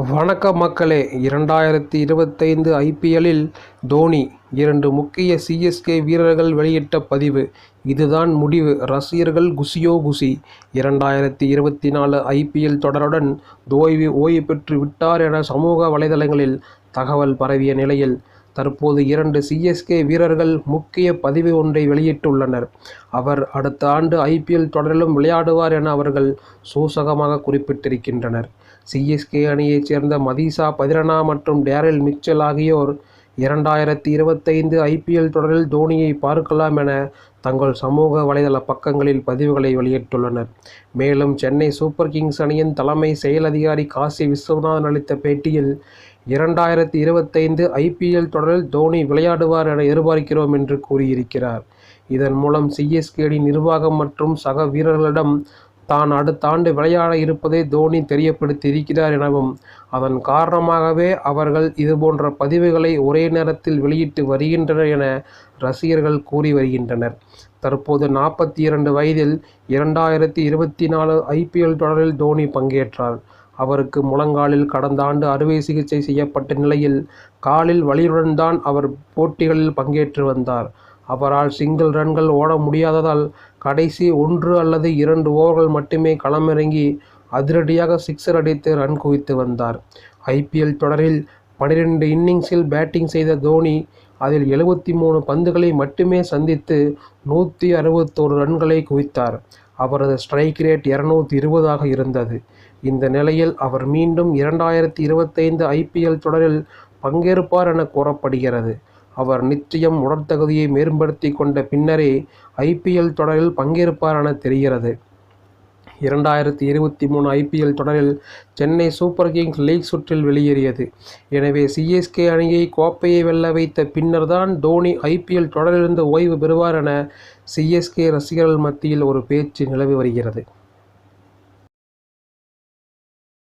வணக்கம் மக்களே. 2025 ஐபிஎல்லில் தோனி 2 முக்கிய சிஎஸ்கே வீரர்கள் வெளியிட்ட பதிவு. இதுதான் முடிவு, ரசிகர்கள் குஷியோ குஷி. 2024 ஐபிஎல் தொடருடன் தோனி ஓய்வு பெற்று விட்டார் என சமூக வலைதளங்களில் தகவல் பரவிய நிலையில் தற்போது 2 சிஎஸ்கே வீரர்கள் முக்கிய பதிவு ஒன்றை வெளியிட்டுள்ளனர். அவர் அடுத்த ஆண்டு ஐபிஎல் தொடரிலும் விளையாடுவார் என அவர்கள் சூசகமாக குறிப்பிட்டிருக்கின்றனர். சிஎஸ்கே அணியைச் சேர்ந்த மதீஷா பதிரனா மற்றும் டேரில் மிச்சல் ஆகியோர் 2025 ஐபிஎல் தொடரில் தோனியை பார்க்கலாம் என தங்கள் சமூக வலைதள பக்கங்களில் பதிவுகளை வெளியிட்டுள்ளனர். மேலும் சென்னை சூப்பர் கிங்ஸ் அணியின் தலைமை செயல் அதிகாரி காசி விஸ்வநாதன் அளித்த பேட்டியில் 2025 ஐபிஎல் தொடரில் தோனி விளையாடுவார் என எதிர்பார்க்கிறோம் என்று கூறியிருக்கிறார். இதன் மூலம் சிஎஸ்கே அணி நிர்வாகம் மற்றும் சக வீரர்களிடம் தான் அடுத்த ஆண்டு விளையாட இருப்பதை தோனி தெரியப்படுத்தி இருக்கிறார் எனவும், அதன் காரணமாகவே அவர்கள் இதுபோன்ற பதிவுகளை ஒரே நேரத்தில் வெளியிட்டு வருகின்றனர் என ரசிகர்கள் கூறி வருகின்றனர். தற்போது 42 வயதில் 2024 ஐபிஎல் தொடரில் தோனி பங்கேற்றார். அவருக்கு முழங்காலில் கடந்த ஆண்டு அறுவை சிகிச்சை செய்யப்பட்ட நிலையில் காலில் வலியுடன் தான் அவர் போட்டிகளில் பங்கேற்று வந்தார். அவரால் சிங்கிள் ரன்கள் ஓட முடியாததால் கடைசி 1 அல்லது 2 ஓவர்கள் மட்டுமே களமிறங்கி அதிரடியாக சிக்ஸர் அடித்து ரன் குவித்து வந்தார். ஐபிஎல் தொடரில் 12 இன்னிங்ஸில் பேட்டிங் செய்த தோனி அதில் 73 பந்துகளை மட்டுமே சந்தித்து 161 ரன்களை குவித்தார். அவரது ஸ்ட்ரைக் ரேட் 220 இருந்தது. இந்த நிலையில் அவர் மீண்டும் 2025 ஐபிஎல் தொடரில் பங்கேற்பார் என கூறப்படுகிறது. அவர் நிச்சயம் உடற்தகுதியை மேம்படுத்தி கொண்ட பின்னரே ஐபிஎல் தொடரில் பங்கேற்பார் என தெரிகிறது. 2023 ஐபிஎல் தொடரில் சென்னை சூப்பர் கிங்ஸ் லீக் சுற்றில் வெளியேறியது. எனவே சிஎஸ்கே அணியை கோப்பையை வெல்ல வைத்த பின்னர் தான் தோனி ஐபிஎல் தொடரிலிருந்து ஓய்வு பெறுவார் என சிஎஸ்கே ரசிகர்கள் மத்தியில் ஒரு பேச்சு நிலவி வருகிறது.